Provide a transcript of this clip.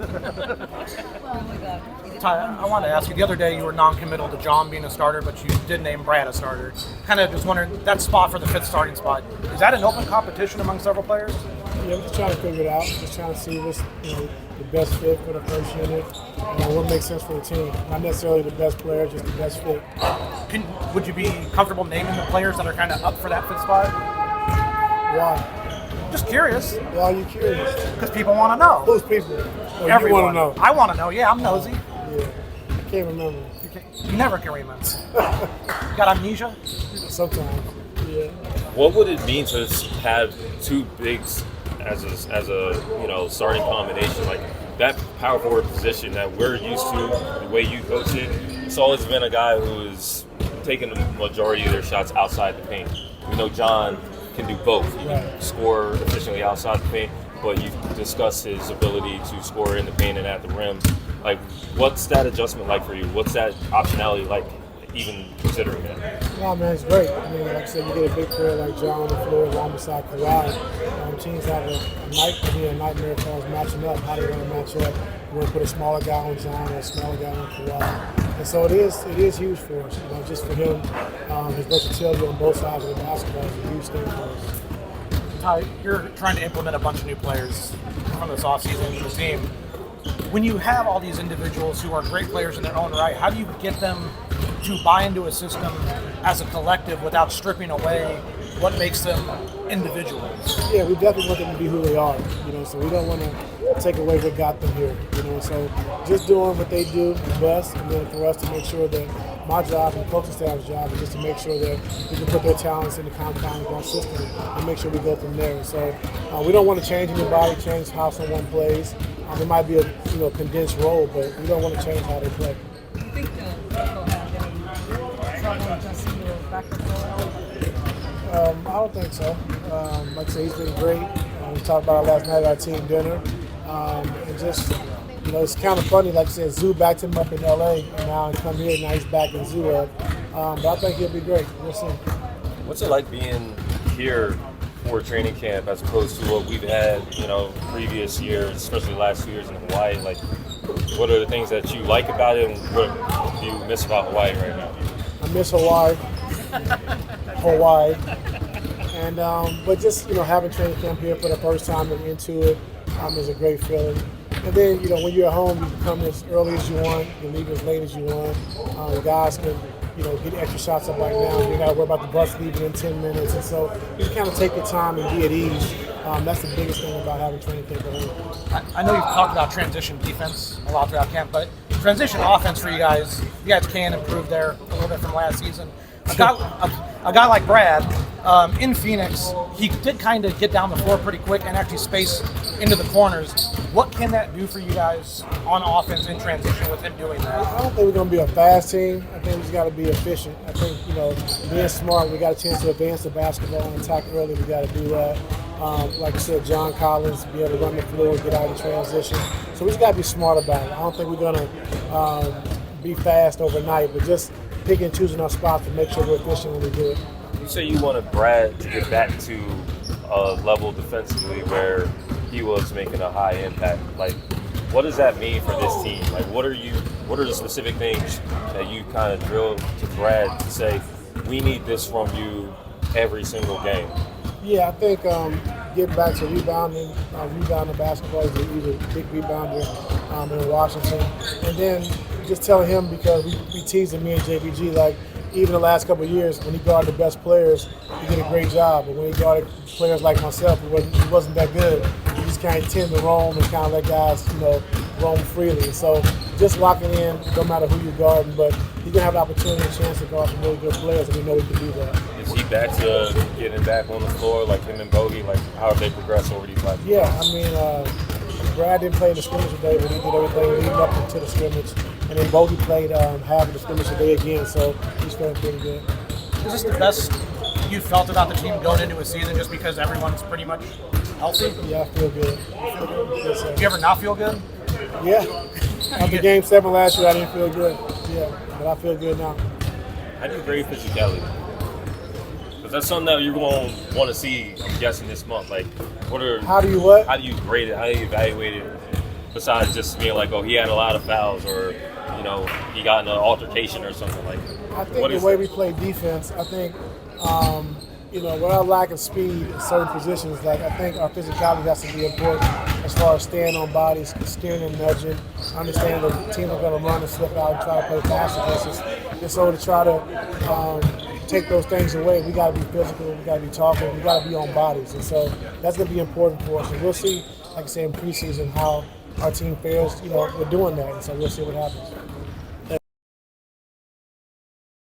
Oh my God. Ty, I want to ask you, the other day you were non-committal to John being a starter, but you did name Brad a starter. Kind of just wondering, that spot for the fifth starting spot, is that an open competition among several players? Yeah, we're just trying to figure it out. Just trying to see what's the best fit for the first unit and what makes sense for the team. Not necessarily the best player, just the best fit. Would you be comfortable naming the players that are kind of up for that fifth spot? Why? Just curious. Why are you curious? Because people want to know. Who's people? Or Everyone. you want to know? I want to know. Yeah, I'm nosy. Yeah, I can't remember. You never can remember. Got amnesia? Sometimes. Yeah. What would it mean to have two bigs as a starting combination, like that power forward position that we're used to, the way you coach it? It's always been a guy who is taking the majority of their shots outside the paint. We know John can do both. He can score efficiently outside the paint, but you've discussed his ability to score in the paint and at the rim. Like, what's that adjustment like for you? What's that optionality like, even considering that? Yeah, man, it's great. I mean, like I said, you get a big player like John on the floor along beside Kawhi. Teams have a nightmare as far as matching up. How do you want to match up? You want to put a smaller guy on John or a smaller guy on Kawhi. And so it is huge for us. Just for him, his versatility on both sides of the basketball is a huge thing for us. Ty, you're trying to implement a bunch of new players from this offseason to the team. When you have all these individuals who are great players in their own right, how do you get them to buy into a system as a collective without stripping away what makes them individuals? Yeah, we definitely want them to be who they are, so we don't want to take away what got them here, so just doing what they do best, and then for us to make sure that my job and the coaching staff's job is just to make sure that we can put their talents in the compound of our system and make sure we go from there. So we don't want to change anybody, change how someone plays. It might be a condensed role, but we don't want to change how they play. Do you think they'll have any trouble adjusting to backcourt role? I don't think so. Like I said, he's been great. We talked about it last night at our team dinner. And just, it's kind of funny. Like I said, Zoo backed him up in L.A. and now he come here and now he's back in Zoo up. But I think he'll be great. We'll see. What's it like being here for training camp as opposed to what we've had, previous years, especially the last 2 years in Hawaii? Like, what are the things that you like about it, and what do you miss about Hawaii right now? I miss Hawaii. And but just having training camp here for the first time and into it is a great feeling. And then when you're at home, you can come as early as you want, you leave as late as you want. The guys can get extra shots up right now. You got to worry about the bus leaving in 10 minutes, and so you can kind of take your time and be at ease. That's the biggest thing about having training camp at home. I know you've talked about transition defense a lot throughout camp, but transition offense for you guys can improve there a little bit from last season. A guy like Brad in Phoenix, he did kind of get down the floor pretty quick and actually space into the corners. What can that do for you guys on offense in transition with him doing that? I don't think we're going to be a fast team. I think we just got to be efficient. I think, being smart, we got a chance to advance the basketball and attack early. We got to do that. Like I said, John Collins, be able to run the floor, get out of transition. So we just got to be smart about it. I don't think we're going to be fast overnight, but just picking and choosing our spots to make sure we're efficient when we do it. You say you wanted Brad to get back to a level defensively where he was making a high impact. Like, what does that mean for this team? Like, what are the specific things that you kind of drill to Brad to say, we need this from you every single game? Yeah, I think getting back to rebounding basketball, he's a big rebounder in Washington. And then just telling him, because we teasing me and JBG, like, even the last couple of years, when he guarded the best players, he did a great job. But when he guarded players like myself, he wasn't that good. He just kind of tend to roam and kind of let guys, roam freely. So just locking in, no matter who you're guarding, but he's gonna have the opportunity and chance to guard some really good players, and we know he can do that. Is he back to getting back on the floor like him and Bogey? Like, how have they progressed over these last years? Yeah, I mean, Brad didn't play in the scrimmage today, but he did everything leading up into the scrimmage. And then Bogey played half of the scrimmage today again, so he's feeling pretty good. Is this the best you felt about the team going into a season just because everyone's pretty much healthy? Yeah, I feel good. Do you ever not feel good? Yeah. After Game 7 last year, I didn't feel good. Yeah, but I feel good now. How do you grade physicality? Because that's something that you're going to want to see, I'm guessing, this month. Like, How do you what? How do you grade it? How do you evaluate it besides just being like, oh, he had a lot of fouls, or you know, he got in an altercation or something like that? I think the way we play defense, I think, you know, with our lack of speed in certain positions, like I think our physicality has to be important as far as staying on bodies, steering and nudging, understanding the team are going to run and slip out and try to play fast against us. And so to try to take those things away, we got to be physical, we got to be talking, we got to be on bodies. And so that's going to be important for us. And we'll see, like I say, in preseason how our team fares. You know, we're doing that, and so we'll see what happens.